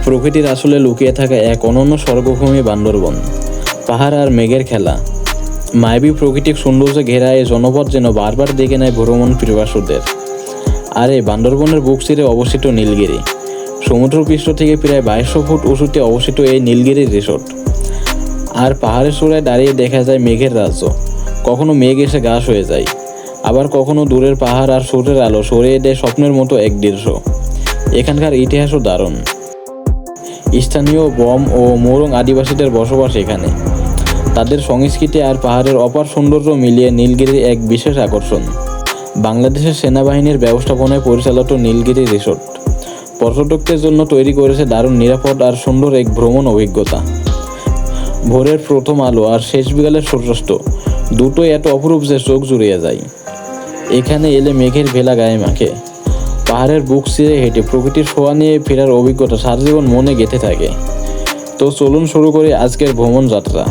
প্রকৃতির আসলে লুকিয়ে থাকা এক অনন্য স্বর্গভূমি বান্দরবন। পাহাড় আর মেঘের খেলা, মায়াবী প্রাকৃতিক সৌন্দর্যে ঘেরা এই জনপদ যেন বারবার দেখে নেয় ভ্রমণ পিপাসুদের। আর এই বান্দরবনের বুক চিরে অবস্থিত নীলগিরি, সমুদ্রপৃষ্ঠ থেকে প্রায় 2200 ফুট উঁচুতে অবস্থিত এই নীলগিরি রিসোর্ট। আর পাহাড়ের চূড়ায় দাঁড়িয়ে দেখা যায় মেঘের রাজ্য। কখনো মেঘ এসে ঘাস হয়ে যায়, আবার কখনো দূরের পাহাড় আর সূর্যের আলো সরিয়ে দেয় স্বপ্নের মতো এক দৃশ্য। এখানকার ইতিহাসও দারুণ। স্থানীয় বম ও মোরং আদিবাসীদের বসবাস এখানে। তাদের সংস্কৃতি আর পাহাড়ের অপার সৌন্দর্য মিলিয়ে নীলগিরি এক বিশেষ আকর্ষণ। বাংলাদেশের সেনাবাহিনীর ব্যবস্থাপনায় পরিচালিত নীলগিরি রিসোর্ট পর্যটকদের জন্য তৈরি করেছে দারুণ নিরাপদ আর সুন্দর এক ভ্রমণ অভিজ্ঞতা। ভোরের প্রথম আলো আর শেষ বিকালের সূর্যাস্ত দুটোই এত অপরূপ যে চোখ জুড়িয়ে যায়। এখানে এলে মেঘের ভেলা গায়ে মাখে, পাহাড়ের বুক চিরে হেঁটে প্রকৃতির ছোঁয়া নিয়ে ফেরার অভিজ্ঞতা সারা জীবন মনে গেঁথে থাকে। তো চলুন শুরু করি আজকের ভ্রমণ যাত্রা।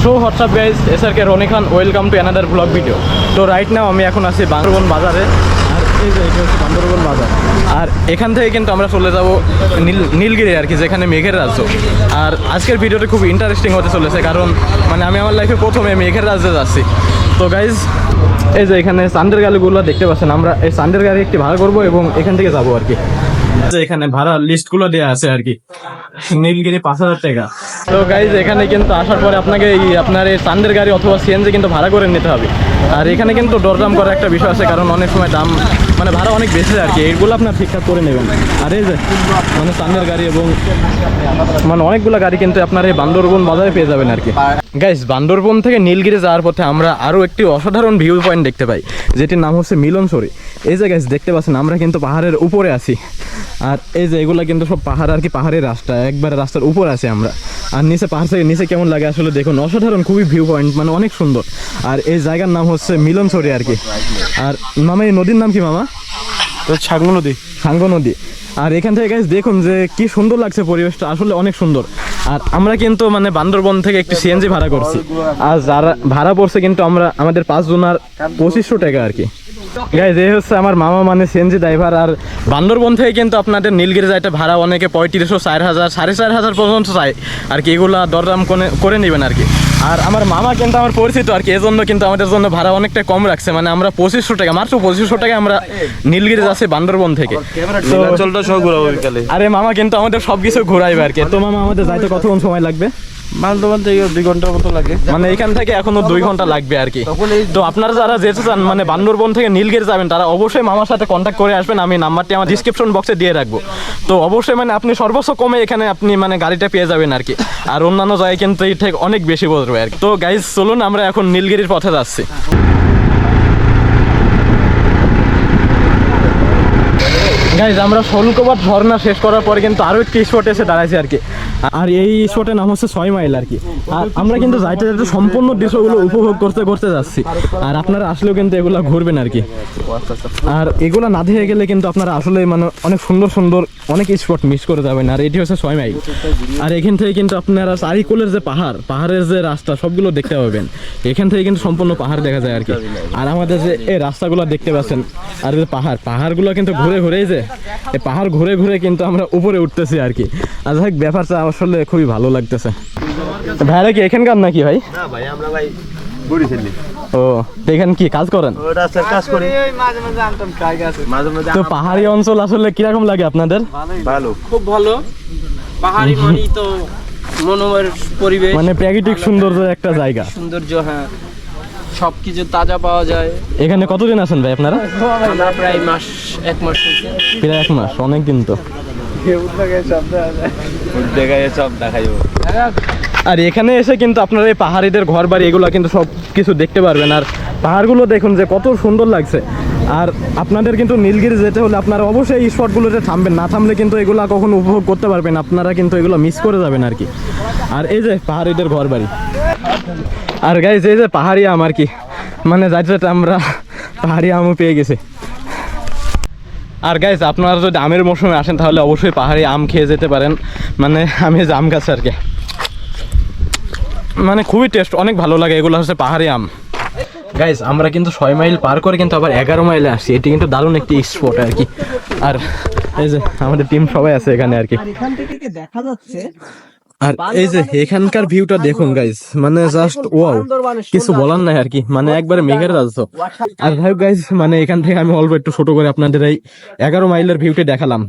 So what's up guys, SRK Roni Khan, welcome to another blog video. তো রাইট নাও আমি এখন আছি বান্দরবন বাজারে। আর এই যে এটা হচ্ছে বান্দরবন বাজার। আর এখান থেকে কিন্তু আমরা চলে যাব নীলগিরি আর কি, যেখানে মেঘের রাজ্য। আর আজকের ভিডিওটা খুব ইন্টারেস্টিং হতে চলেছে, কারণ মানে আমি আমার লাইফে প্রথমে মেঘের রাজ্যে যাচ্ছি। তো গাইজ এই যে এখানে চান্দের গাড়িগুলো দেখতে পাচ্ছেন, আমরা এই চান্দের গাড়ি একটি ভাড়া করবো এবং এখান থেকে যাবো আর কি। এখানে ভাড়া লিস্টগুলো দেওয়া আছে আর কি। নীলগিরি 5000 টাকা। তো গাইজ এখানে কিন্তু আসার পরে আপনাকে আপনার এই চান্দের গাড়ি অথবা সিএনজি কিন্তু ভাড়া করে নিতে হবে। আর এখানে কিন্তু দরদাম করার একটা বিষয় আছে, কারণ অনেক সময় দাম মানে ভাড়া অনেক বেশি আর কি। এইগুলো আপনার ঠিকঠাক করে নেবেন। আর এই যে মানে চান্দের গাড়ি এবং মানে অনেকগুলো গাড়ি কিন্তু আপনার এই বান্দরবন বাজারে পেয়ে যাবেন আর কি। গাইজ বান্দরবন থেকে নীলগিরি যাওয়ার পথে আমরা আরও একটি অসাধারণ ভিউ পয়েন্ট দেখতে পাই, যেটির নাম হচ্ছে মিলনসরি। এই যে গাইজ দেখতে পাচ্ছেন আমরা কিন্তু পাহাড়ের উপরে আছি। আর এই যে এগুলো কিন্তু সব পাহাড় আর কি, পাহাড়ের রাস্তা, একবারে রাস্তার উপর আছে আমরা। আর নিচে পাহাড় থেকে নিচে কেমন লাগে আসলে দেখুন, অসাধারণ, খুবই ভিউ পয়েন্ট, মানে অনেক সুন্দর। আর এই জায়গার নাম হচ্ছে মিলনসরি আর কি। আর মামা এই নদীর নাম কি মামা? সাঙ্গু নদী। সাঙ্গু নদী। আর এখান থেকে গাইজ দেখুন যে কি সুন্দর লাগছে, পরিবেশটা আসলে অনেক সুন্দর। আর আমরা কিন্তু মানে বান্দরবন থেকে একটি সিএনজি ভাড়া করছি। আর যারা ভাড়া পড়ছে কিন্তু আমাদের 5 জনের 2500 টাকা আর কি। গাইজ এই হচ্ছে আমার মামা, মানে সিএনজি ড্রাইভার। আর বান্দরবন থেকে কিন্তু আপনাদের নীলগিরি যাইতে ভাড়া অনেকে 3500, 4000, 4500 পর্যন্ত চাই আর কি। এগুলা দরদাম করে নেবেন আর কি। আর আমার মামা কিন্তু আমার পরিচিত আর কি, এজন্য কিন্তু আমাদের জন্য ভাড়া অনেকটা কম রাখছে। মানে আমরা 2500 টাকা, মাত্র 2500 টাকা আমরা নীলগিরি যাচ্ছি বান্দরবন থেকে। আরে মামা কিন্তু আমাদের সবকিছু ঘুরাইবে আর কি। তো মামা আমাদের যাইতে কতক্ষণ সময় লাগবে? বান্দরবান থেকে 2 ঘন্টার মতো লাগে, মানে এখান থেকে এখনো 2 ঘন্টা লাগবে আর কি। তো আপনারা যারা যেতে চান মানে বান্দরবন থেকে নীলগিরি যাবেন, তারা অবশ্যই মামার সাথে কন্ট্যাক্ট করে আসবেন। আমি নাম্বারটি আমার ডিসক্রিপশন বক্সে দিয়ে রাখবো। তো অবশ্যই মানে আপনি সর্বোচ্চ কমে এখানে আপনি মানে গাড়িটা পেয়ে যাবেন আর কি। আর অন্যান্য জায়গায় কিন্তু এই ঠিক অনেক বেশি পড়বে আর কি। তো গাইজ চলুন আমরা এখন নীলগিরির পথে যাচ্ছি। গাইজ আমরা শোলকোপাট ঝর্ণা শেষ করার পরে কিন্তু আরও একটি স্পট এসে দাঁড়াইছি আর কি। আর এই স্পটের নাম হচ্ছে 6 মাইল আর কি। আর আমরা কিন্তু যাইতে যাইতে সম্পূর্ণ দৃশ্যগুলো উপভোগ করতে করতে যাচ্ছি। আর আপনারা আসলেও কিন্তু এগুলো ঘুরবেন আর কি। আর এগুলো না দেখে গেলে কিন্তু আপনারা আসলে মানে অনেক সুন্দর সুন্দর অনেক স্পট মিস করে যাবেন। আর এটি হচ্ছে 6 মাইল। আর এখান থেকে কিন্তু আপনারা চারিকোলের যে পাহাড়ের যে রাস্তা সবগুলো দেখতে পাবেন। এখান থেকে কিন্তু সম্পূর্ণ পাহাড় দেখা যায় আর কি। আর আমাদের যে এই রাস্তাগুলো দেখতে পাচ্ছেন, আর যে পাহাড়গুলো কিন্তু ঘুরে ঘুরেই যে এই পাহাড় ঘুরে ঘুরে কিন্তু আমরা উপরে উঠতেছি আর কি। আর যাই হোক ব্যাপারটা আসলে খুবই ভালো লাগতেছে। ভাইরা কি এখানকার নাকি ভাই? না ভাই, আমরা ভাই বুড়ি ছেলে। ও তো এখানে কি কাজ করেন? রাস্তার কাজ করি, মাঝে মাঝে আমটাম কাজ আছে, মাঝে মাঝে। তো পাহাড়ি অঞ্চল আসলে কিরকম লাগে আপনাদের? ভালো, খুব ভালো। পাহাড়ি মানি তো মনোময় পরিবেশ, মানে প্রাকৃতিক সৌন্দর্য একটা জায়গা, সৌন্দর্য। হ্যাঁ, সবকিছু তাজা পাওয়া যায়। এখানে কতদিন আছেন ভাই আপনারা? আমরা প্রায় 1 মাস হয়েছে। প্রায় 1 মাস, অনেক দিন তো। আর এখানে এসে কিন্তু আপনারা এই পাহাড়িদের ঘর বাড়ি এগুলো কিন্তু সব কিছু দেখতে পারবেন। আর পাহাড়গুলো দেখুন যে কত সুন্দর লাগছে। আর আপনাদের কিন্তু নীলগিরি যেতে হলে আপনারা অবশ্যই এই স্পটগুলোতে থামবেন, না থামলে কিন্তু এগুলো কখনো উপভোগ করতে পারবেন, আপনারা কিন্তু এগুলো মিস করে যাবেন আর কি। আর এই যে পাহাড়িদের ঘর বাড়ি। আর গাইজ এই যে পাহাড়ি আম আর কি, মানে যাইতে যাইতে আমরা পাহাড়ি আমও পেয়ে গেছি। আর গাইজ আপনারা যদি আমের মৌসুমে আসেন তাহলে অবশ্যই পাহাড়ি আম খেয়ে যেতে পারেন। মানে আমি যে আম গাছ আর কি, মানে খুবই টেস্ট, অনেক ভালো লাগে। এগুলো হচ্ছে পাহাড়ি আম। গাইজ আমরা কিন্তু 6 মাইল পার করে কিন্তু আবার 11 মাইলে আসছি। এটি কিন্তু দারুণ একটি স্পট আর কি। আর এই যে আমাদের টিম সবাই আছে এখানে আর কি। এখান থেকে কি দেখা যাচ্ছে আর এই যে এখানকার ভিউটা দেখুন গাইস, মানে জাস্ট ওয়াও, কিছু বলার নাই আর কি, মানে একবারে মেঘের রাজ্য। আর ভাই গাইস, মানে এখান থেকে আমি অল্প একটু ছোট করে আপনাদের এই 11 মাইলের ভিউটা দেখালাম।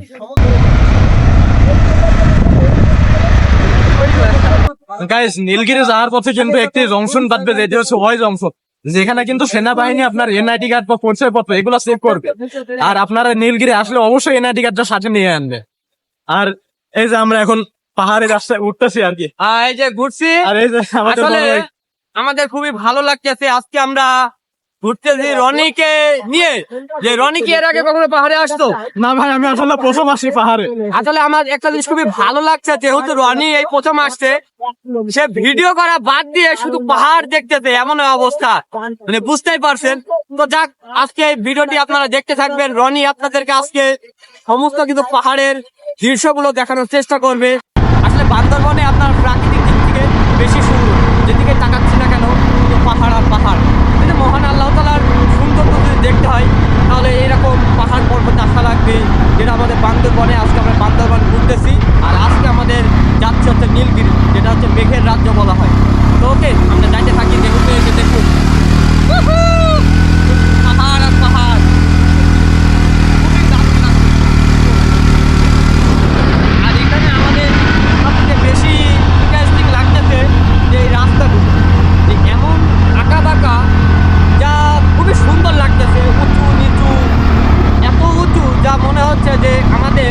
গাইস, নীলগিরি যাওয়ার পথে কিন্তু একটি জংশন বাদবে, যেটি হচ্ছে ওই জংশন, যেখানে কিন্তু সেনাবাহিনী আপনার এনআইডি কার্ড বা পরিচয়পত্র এগুলো চেক করবে। আর আপনারা নীলগিরি আসলে অবশ্যই এনআইডি কার্ডটা সাথে নিয়ে আনবে। আর এই যে আমরা এখন পাহাড়ের রাস্তায় উঠতেছি আর কি। এই যে ঘুরছি, আর এই যে আমাদের আসলে বড় ভাই। আমাদের খুবই ভালো লাগতেছে। আজকে আমরা ঘুরতেছি রনিকে নিয়ে। যে রনি কি এর আগে কখনো পাহাড়ে আসতো? না ভাই, আমি আসলে প্রথম আসি পাহাড়ে। আসলে আমার একটা জিনিস খুবই ভালো লাগছে, যেহেতু রনি এই প্রথম আসছে, সে ভিডিও করা বাদ দিয়ে শুধু পাহাড় দেখতেছে, এমন অবস্থা, মানে বুঝতেই পারছেন। তো যাক, আজকে এই ভিডিওটি আপনারা দেখতে থাকবেন। রনি আপনাদেরকে আজকে সমস্ত কিন্তু পাহাড়ের দৃশ্যগুলো দেখানোর চেষ্টা করবে। আসলে বান্দরবনে আপনার প্রাকৃতিক দিক থেকে বেশি সুন্দর, যেদিকে তাকাচ্ছি না কেন শুধু পাহাড় আর পাহাড়। কিন্তু মহান আল্লাহ তাআলার সৌন্দর্য যদি দেখতে হয়, তাহলে এরকম পাহাড় পর্বতে আসা লাগবে, যেটা আমাদের বান্দরবনে। আজকে আমরা বান্দরবন ঘুরতেছি, আর আজকে আমাদের যাচ্ছে হচ্ছে নীলগিরি, যেটা হচ্ছে মেঘের রাজ্য বলা হয়। তো ওকে, আমরা যাইতে থাকি, দেখুন দেখুন পাহাড় আর পাহাড়। খুবই দারুণ লাগছে। আর এখানে আমাদের সবথেকে বেশি ইন্টারেস্টিং লাগতেছে যে এই রাস্তাগুলো, যে এমন আঁকা বাঁকা, যা খুবই সুন্দর লাগতেছে, উঁচু নিচু, এত উঁচু যা মনে হচ্ছে যে আমাদের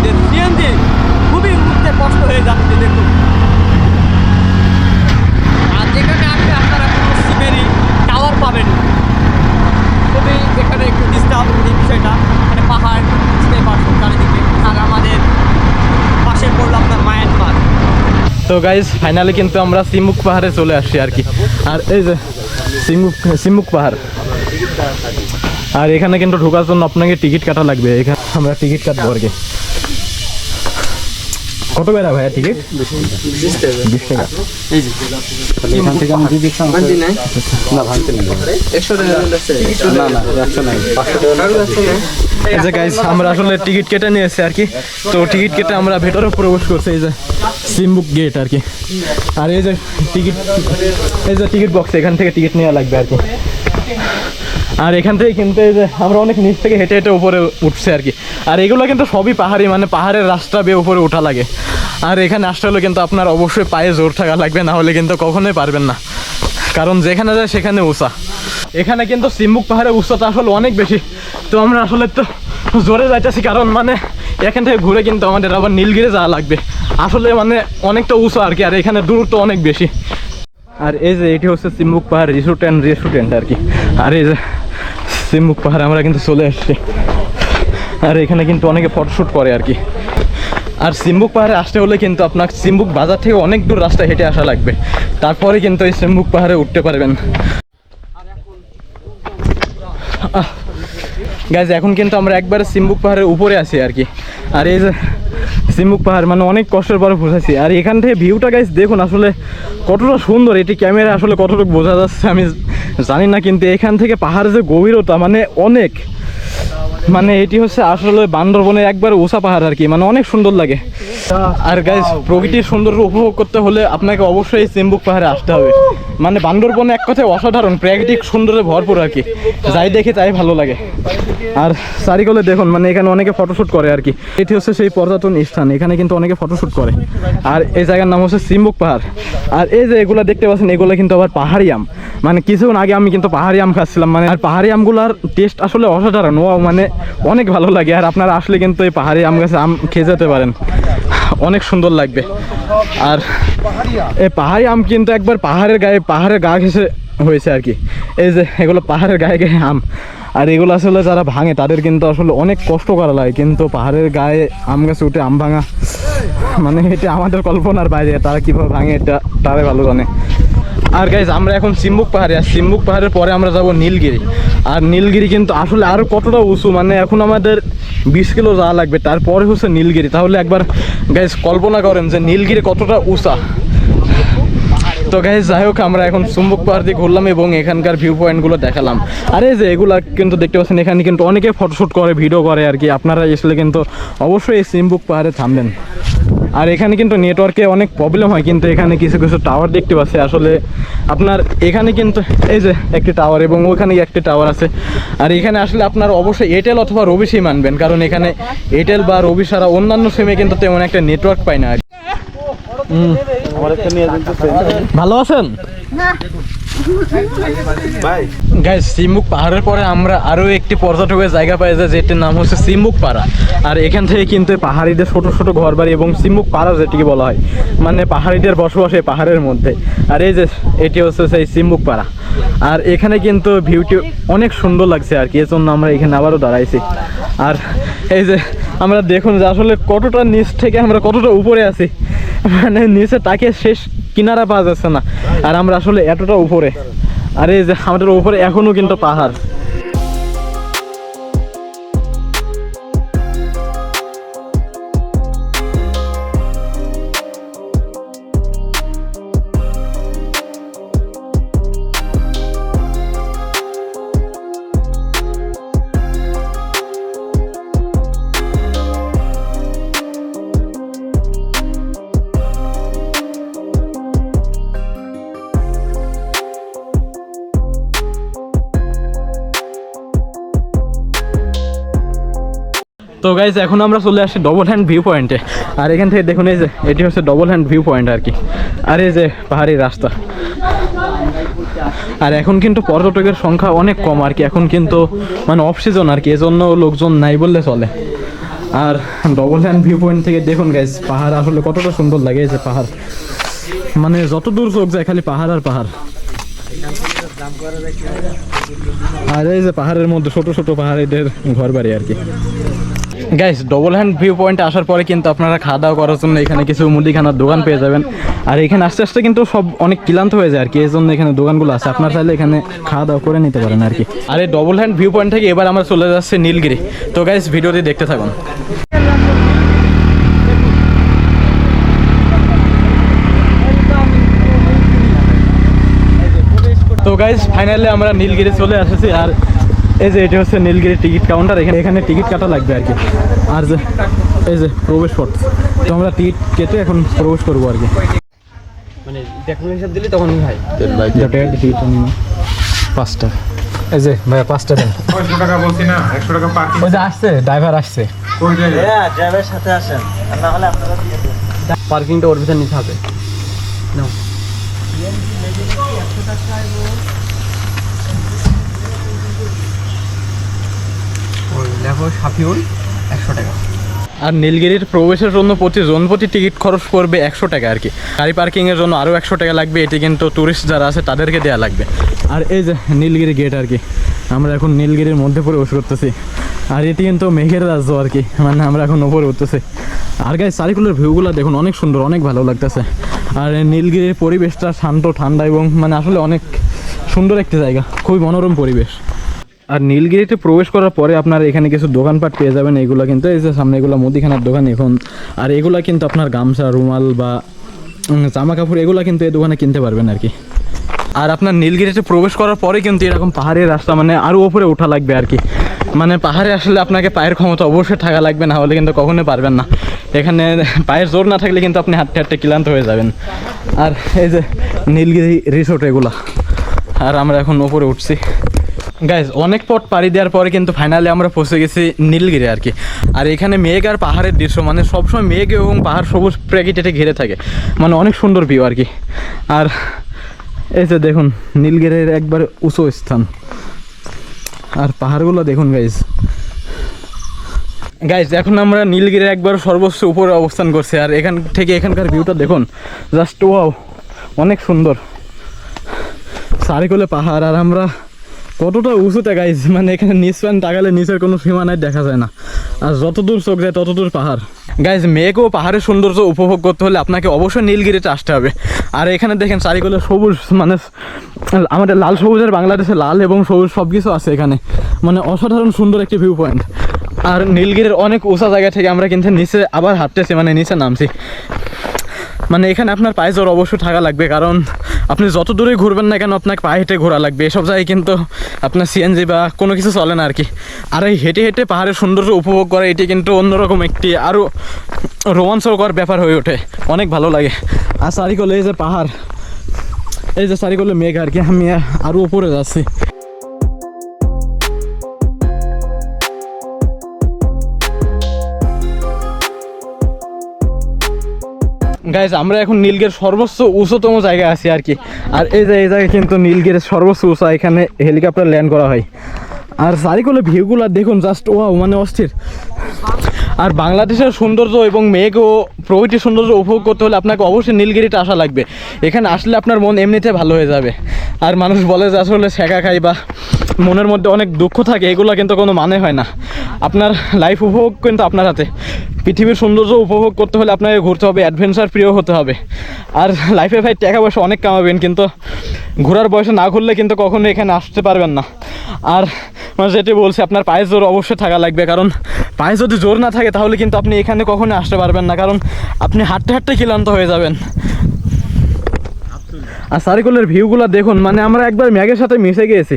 যে সিএনজি খুবই উঠতে কষ্ট হয়ে যাচ্ছে। দেখুন, আর যেখানে আসলে আপনারা কোনো সিমেরি টাওয়ার পাবেন না। খুবই এখানে একটু ডিস্টার্ব এই বিষয়টা, মানে পাহাড় বুঝতে পারছেন চারিদিকে। আর আমাদের পাশে পড়লো আপনার মায়ানমার। তো গাইস, ফাইনালি কিন্তু আমরা সিমুক পাহাড়ে চলে আসছি আর কি। আর এই যে সিমুক পাহাড়, আর এখানে কিন্তু ঢোকার জন্য আপনাকে টিকিট কাটা লাগবে। এখানে আমরা টিকিট কাটবো আর কি। কত বেড়া ভাইয়া টিকিট? 20 টাকা। এখান থেকে আমি যদি ভাঙতে নাই না, ভাঙতে নেই 100 টাকা না না 100 নাই 500 টাকা। এই যে গাইস, আমরা আসলে টিকিট কেটে নিয়েছি আর কি। তো টিকিট কেটে আমরা ভেতরে প্রবেশ করছি, এই যে সিমুক গেট আর কি। আর এই যে টিকিট বক্স, এখান থেকে টিকিট নেওয়া লাগবে আর কি। আর এখান থেকে কিন্তু এই যে আমরা অনেক নিচ থেকে হেঁটে হেঁটে উপরে উঠছে আর কি। আর এগুলো কিন্তু সবই পাহাড়ি, মানে পাহাড়ের রাস্তা বেয়ে উপরে ওঠা লাগে। আর এখানে আসতে হলে কিন্তু আপনার অবশ্যই পায়ে জোর থাকা লাগবে, না হলে কিন্তু কখনোই পারবেন না, কারণ যেখানে যায় সেখানে উঁচা। এখানে কিন্তু সিমুক পাহাড়ের উচ্চতা আসলে অনেক বেশি। তো আমরা আসলে তো জোরে যাইতেছি, কারণ মানে এখান থেকে ঘুরে কিন্তু আমাদের আবার নীলগিরি যাওয়া লাগবে। আসলে মানে অনেকটা উঁচু আর কি, আর এখানে দূরত্ব অনেক বেশি। আর এই যে এটি হচ্ছে সিমুক পাহাড় রিসোর্ট অ্যান্ড রেস্টুরেন্ট আর কি। আর এই যে সিমুক পাহাড় আমরা কিন্তু চলে আসছি। আর এখানে কিন্তু অনেকে ফটোশ্যুট করে আর কি। আর সিমুক পাহাড়ে আসতে হলে কিন্তু আপনার সিমুক বাজার থেকে অনেক দূর রাস্তা হেঁটে আসা লাগবে, তারপরে কিন্তু এই সিমুক পাহাড়ে উঠতে পারবেন। গাইজ, এখন কিন্তু আমরা একবারে সিমুক পাহাড়ের উপরে আছি আর কি। আর এই যে সিমুক পাহাড়, মানে অনেক কষ্টের পরে পৌঁছাচ্ছি। আর এখান থেকে ভিউটা গাইজ দেখুন আসলে কতটা সুন্দর। এটি ক্যামেরা আসলে কতটুকু বোঝা যাচ্ছে আমি জানি না, কিন্তু এখান থেকে পাহাড়ের যে গভীরতা মানে অনেক, মানে এটি হচ্ছে আসলে বান্দরবনের একবার উঁচা পাহাড় আর কি, মানে অনেক সুন্দর লাগে। আর গাইজ, প্রকৃতির সৌন্দর্য উপভোগ করতে হলে আপনাকে অবশ্যই সিমুক পাহাড়ে আসতে হবে। মানে বান্দরবনে এক কথায় অসাধারণ, প্রাকৃতিক সৌন্দর্যে ভরপুর আর কি, যাই দেখে তাই ভালো লাগে। আর চারিকলে দেখুন, মানে এখানে অনেকে ফটোশ্যুট করে আর কি। এটি হচ্ছে সেই পর্যটন স্থান, এখানে কিন্তু অনেকে ফটোশ্যুট করে। আর এই জায়গার নাম হচ্ছে সিমুক পাহাড়। আর এই যে এগুলো দেখতে পাচ্ছেন, এগুলো কিন্তু আবার পাহাড়ি আম। মানে কিছুক্ষণ আগে আমি কিন্তু পাহাড়ি আম খাচ্ছিলাম, মানে আর পাহাড়ি আমগুলোর টেস্ট আসলে অসাধারণ, ও মানে অনেক ভালো লাগে। আর আপনারা আসলে কিন্তু এই পাহাড়ি আম গাছে আম খেয়ে যেতে পারেন, অনেক সুন্দর লাগবে। আর এই পাহাড়ি আম কিন্তু একবার পাহাড়ের গা ঘেঁষে হয়েছে আর কি। এই যে এগুলো পাহাড়ের গায়ে গায়ে আম। আর এগুলো আসলে যারা ভাঙে তাদের কিন্তু আসলে অনেক কষ্ট করা লাগে, কিন্তু পাহাড়ের গায়ে আম গাছে উঠে আম ভাঙা, মানে এটা আমাদের কল্পনার বাইরে। তারা কীভাবে ভাঙে এটা তারাই ভালো জানে। আর গাইজ, আমরা এখন সিমুক পাহাড়ে, আর সিমুক পাহাড়ের পরে আমরা যাব নীলগিরি। আর নীলগিরি কিন্তু আসলে আরও কতটা উঁচু, মানে এখন আমাদের 20 কিলো যাওয়া লাগবে, তারপরে হচ্ছে নীলগিরি। তাহলে একবার গাইজ কল্পনা করেন যে নীলগিরি কতটা উঁচা। তো গাইস যাই হোক আমরা এখন চুম্বক পাহাড় দিয়ে ঘুরলাম এবং এখানকার ভিউ পয়েন্টগুলো দেখালাম। আর এই যে এগুলা কিন্তু দেখতে পাচ্ছেন এখানে কিন্তু অনেকে ফটোশ্যুট করে ভিডিও করে আর কি। আপনারা আসলে কিন্তু অবশ্যই এই চুম্বক পাহাড়ে থামবেন। আর এখানে কিন্তু নেটওয়ার্কে অনেক প্রবলেম হয়, কিন্তু এখানে কিছু কিছু টাওয়ার দেখতে পাচ্ছি। আসলে আপনার এখানে কিন্তু এই যে একটি টাওয়ার এবং ওখানে একটি টাওয়ার আছে। আর এখানে আসলে আপনার অবশ্যই এয়ারটেল অথবা রবি সিম আনবেন, কারণ এখানে এয়ারটেল বা রবি ছাড়া অন্যান্য সিমে কিন্তু তেমন একটা নেটওয়ার্ক পায় না। ভালো আছেন গাইস? চিম্বুক পাহাড়ের পরে আমরা আরো একটি পর্যটকের জায়গা পাই যায়, যেটির নাম হচ্ছে চিম্বুক পাড়া। আর এখান থেকে কিন্তু পাহাড়িদের ছোট ছোট ঘর বাড়ি এবং চিম্বুক পাড়া যেটিকে বলা হয়, মানে পাহাড়িদের বসবাস এই পাহাড়ের মধ্যে। আর এই যে এটি হচ্ছে সেই চিম্বুক পাড়া। আর এখানে কিন্তু ভিউটি অনেক সুন্দর লাগছে আর কি, এর জন্য আমরা এখানে আবারও দাঁড়াইছি। আর এই যে আমরা দেখুন যে আসলে কতটা নিচ থেকে আমরা কতটা উপরে আছি, মানে নিচে তাকে শেষ কিনারা পাওয়া যাচ্ছে না। আর আমরা আসলে এতটা উপরে, আর এই যে আমাদের উপরে এখনো কিন্তু পাহাড়। তো গাইজ এখন আমরা চলে আসি ডবল হ্যান্ড ভিউ পয়েন্টে। আর এখান থেকে দেখুন এই যে এটি হচ্ছে ডবল হ্যান্ড ভিউ পয়েন্ট আর কি। আর এই যে পাহাড়ি রাস্তা। আর এখন কিন্তু পর্যটকের সংখ্যা অনেক কম আর কি, এখন কিন্তু মানে অফ সিজন আর কি, এজন্য লোকজন নাই বললে চলে। আর ডবল হ্যান্ড ভিউ পয়েন্ট থেকে দেখুন গাইজ পাহাড় আসলে কতটা সুন্দর লাগে। এই যে পাহাড়, মানে যত দূর চোখ যায় খালি পাহাড় আর পাহাড়। আর এই যে পাহাড়ের মধ্যে ছোট ছোট পাহাড়িদের ঘর বাড়ি আর কি। গাইস ডবল হ্যান্ড ভিউ পয়েন্টে আসার পরে কিন্তু আপনারা খাওয়া দাওয়া করার জন্য এখানে কিছু মুদিখানার দোকান পেয়ে যাবেন। আর এখানে আস্তে আস্তে কিন্তু সব অনেক ক্লান্ত হয়ে যায় আর কি, এই জন্য এখানে দোকানগুলো আছে, আপনারা চাইলে এখানে খাওয়া দাওয়া করে নিতে পারেন আর কি। আর এই ডবল হ্যান্ড ভিউ পয়েন্ট থেকে এবার আমরা চলে যাচ্ছি নীলগিরি। তো গাইস ভিডিওটি দেখতে থাকুন। তো গাইস ফাইনালি আমরা নীলগিরি চলে এসেছি। আর এই যে এটি হচ্ছে নীলগিরি টিকিট কাউন্টার, এখানে টিকিট কাটা লাগবে আর কি। আর যে এই যে প্রবেশ পথ, তো আমরা টিকিট কেটে এখন প্রবেশ করবো আর কি। মানে দেখুন হিসাব দিলি তখন ভাই টিকিট 5টা। এই যে ভাইয়া 5টা দেন। 100 টাকা বলছি না, 100 টাকা পার্কিং। ওই যে আসছে ড্রাইভার আসছে, কই যাবে? ড্রাইভারের সাথে আসেন, আর না হলে আপনারা দিয়ে দেন। পার্কিংটা ওর ভিতর নিতে হবে। নাও ওই দেখো সাফিউল 100 টাকা। আর নীলগিরির প্রবেশের জন্য প্রতি জনপ্রতি টিকিট খরচ পড়বে 100 টাকা আর কি। গাড়ি পার্কিংয়ের জন্য আরও 100 টাকা লাগবে, এটি কিন্তু ট্যুরিস্ট যারা আছে তাদেরকে দেওয়া লাগবে। আর এই যে নীলগিরি গেট আর কি, আমরা এখন নীলগিরির মধ্যে প্রবেশ করতেছি। আর এটি কিন্তু মেঘের রাজ্য আর কি, মানে আমরা এখন উপরে উঠতেছি। আর গাইস চারিকুলের ভিউগুলো দেখুন অনেক সুন্দর, অনেক ভালো লাগতেছে। আর নীলগিরির পরিবেশটা শান্ত ঠান্ডা এবং মানে আসলে অনেক সুন্দর একটি জায়গা, খুবই মনোরম পরিবেশ। আর নীলগিরিতে প্রবেশ করার পরে আপনারা এখানে কিছু দোকানপাট পেয়ে যাবেন। এইগুলো কিন্তু এই যে সামনে এগুলো মুদিখানার দোকান এখন। আর এগুলো কিন্তু আপনার গামছা, রুমাল বা জামা কাপড় এগুলো কিন্তু এই দোকানে কিনতে পারবেন আর কি। আর আপনার নীলগিরিতে প্রবেশ করার পরে কিন্তু এরকম পাহাড়ের রাস্তা, মানে আরও উপরে ওঠা লাগবে আর কি। মানে পাহাড়ে আসলে আপনাকে পায়ের ক্ষমতা অবশ্যই থাকা লাগবে, না হলে কিন্তু কখনোই পারবেন না। এখানে পায়ের জোর না থাকলে কিন্তু আপনি হাঁটতে হাঁটতে ক্লান্ত হয়ে যাবেন। আর এই যে নীলগিরি রিসোর্ট এগুলা। আর আমরা এখন উপরে উঠছি গাইজ। অনেক পথ পাড়ি দেওয়ার পরে কিন্তু ফাইনালি আমরা পৌঁছে গেছি নীলগিরি আর কি। আর এখানে মেঘ আর পাহাড়ের দৃশ্য, মানে সবসময় মেঘ এবং পাহাড় সবুজ প্রাকৃতিকে ঘিরে থাকে, মানে অনেক সুন্দর ভিউ আর কি। আর এই যে দেখুন নীলগিরির একবার উঁচু স্থান, আর পাহাড়গুলো দেখুন গাইজ। গাইজ এখন আমরা নীলগিরির একবার সর্বোচ্চ উপরে অবস্থান করছি। আর এখান থেকে এখানকার ভিউটা দেখুন, জাস্ট ওয়াও, অনেক সুন্দর। চারিকোলে পাহাড়, আর আমরা কতটা উঁচুতে গাইজ, মানে এখানে নিচ প্যান তাকালে নিচের কোনো সীমা নাই, দেখা যায় না। আর যত দূর চোখ যায় তত দূর পাহাড়। গাইজ মেঘ ও পাহাড়ের সৌন্দর্য উপভোগ করতে হলে আপনাকে অবশ্যই নীলগিরিতে আসতে হবে। আর এখানে দেখেন চারিকোলে সবুজ, মানে আমাদের লাল সবুজের বাংলাদেশে লাল এবং সবুজ সব কিছু আছে এখানে, মানে অসাধারণ সুন্দর একটি ভিউ পয়েন্ট। আর নীলগিরির অনেক উঁচা জায়গা থেকে আমরা কিন্তু নিচে আবার হাঁটতেছি, মানে নিচে নামছি। মানে এখানে আপনার পায়ে জোর অবশ্যই থাকা লাগবে, কারণ আপনি যত দূরেই ঘুরবেন না কেন আপনাকে পায়ে হেঁটে ঘোরা লাগবে। এসব জায়গায় কিন্তু আপনার সিএনজি বা কোনো কিছু চলে না আর কি। আর এই হেঁটে হেঁটে পাহাড়ের সৌন্দর্য উপভোগ করা এটি কিন্তু অন্যরকম একটি আরও রোমাঞ্চকর ব্যাপার হয়ে ওঠে, অনেক ভালো লাগে। আর চারিকলে এই যে পাহাড়, এই যে চারিকলে মেঘ আর কি, আমি আরও উপরে যাচ্ছি। গাইজ আমরা এখন নীলগিরির সর্বোচ্চ উঁচুতম জায়গায় আছি আর কি। আর এই জায়গায় কিন্তু নীলগিরির সর্বোচ্চ উঁচা, এখানে হেলিকপ্টার ল্যান্ড করা হয়। আর চারিকলে ভিউগুলো দেখুন, জাস্ট ওয়াও, মানে অস্থির। আর বাংলাদেশের সৌন্দর্য এবং মেঘ ও প্রকৃতির সৌন্দর্য উপভোগ করতে হলে আপনাকে অবশ্যই নীলগিরিতে আসা লাগবে। এখানে আসলে আপনার মন এমনিতে ভালো হয়ে যাবে। আর মানুষ বলে যে আসলে শেখা খাই বা মনের মধ্যে অনেক দুঃখ থাকে, এগুলো কিন্তু কোনো মানে হয় না। আপনার লাইফ উপভোগ কিন্তু আপনার হাতে। পৃথিবীর সৌন্দর্য উপভোগ করতে হলে আপনাকে ঘুরতে হবে, অ্যাডভেঞ্চার প্রিয় হতে হবে। আর লাইফে ভাই টাকা পয়সা অনেক কামাবেন, কিন্তু ঘোরার বয়সে না ঘুরলে কিন্তু কখনো এখানে আসতে পারবেন না। আর মানে যেটি বলছি, আপনার পায়ে জোর অবশ্যই থাকা লাগবে, কারণ পায়ে যদি জোর না থাকে তাহলে কিন্তু আপনি এখানে কখনো আসতে পারবেন না, কারণ আপনি হাঁটতে হাঁটতে ক্লান্ত হয়ে যাবেন। আর চারিকোলের ভিউগুলো দেখুন, মানে আমরা একবার মেঘের সাথে মিশে গিয়েছি।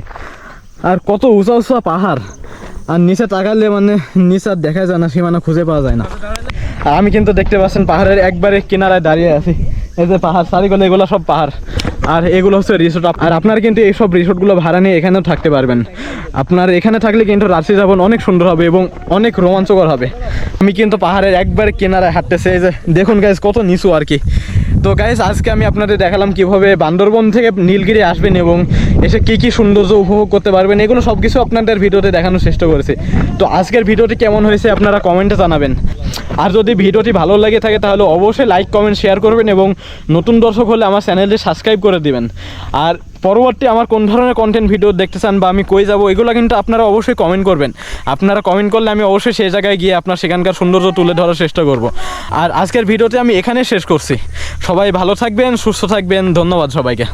আর কত উঁচা উঁচা পাহাড়, আর নিচে তাকালে মানে নিচে আর দেখা যায় না, সীমানা খুঁজে পাওয়া যায় না। আর আমি কিন্তু দেখতে পাচ্ছেন পাহাড়ের একবারে কিনারায় দাঁড়িয়ে আছি। এই যে পাহাড়, চারিকোলে এগুলো সব পাহাড়, আর এগুলো হচ্ছে রিসোর্ট। আর আপনারা কিন্তু এইসব রিসোর্টগুলো ভাড়া নিয়ে এখানেও থাকতে পারবেন। আপনার এখানে থাকলে কিন্তু রাত্রি যাপন অনেক সুন্দর হবে এবং অনেক রোমাঞ্চকর হবে। আমি কিন্তু পাহাড়ের একবারে কিনারায় হাঁটতেছি, এই যে দেখুন গাইজ কত নিচু আর কি। তো গাইজ আজকে আমি আপনাদের দেখালাম কিভাবে বান্দরবন থেকে নীলগিরি আসবেন এবং এসে কী কী সৌন্দর্য উপভোগ করতে পারবেন, এগুলো সব কিছু আপনাদের ভিডিওতে দেখানোর চেষ্টা করেছি। তো আজকের ভিডিওটি কেমন হয়েছে আপনারা কমেন্টে জানাবেন। আর যদি ভিডিওটি ভালো লাগে থাকে তাহলে অবশ্যই লাইক কমেন্ট শেয়ার করবেন এবং নতুন দর্শক হলে আমার চ্যানেলটি সাবস্ক্রাইব করে দিবেন। আর পরবর্তী আমার কোন ধরনের কন্টেন্ট ভিডিও দেখতে চান বা আমি কই যাব, এগুলো কিন্তু আপনারা অবশ্যই কমেন্ট করবেন। আপনারা কমেন্ট করলে আমি অবশ্যই সেই জায়গায় গিয়ে আপনার সেখানকার সৌন্দর্য তুলে ধরার চেষ্টা করব। আর আজকের ভিডিওটি আমি এখানে শেষ করছি। সবাই ভালো থাকবেন, সুস্থ থাকবেন, ধন্যবাদ সবাইকে।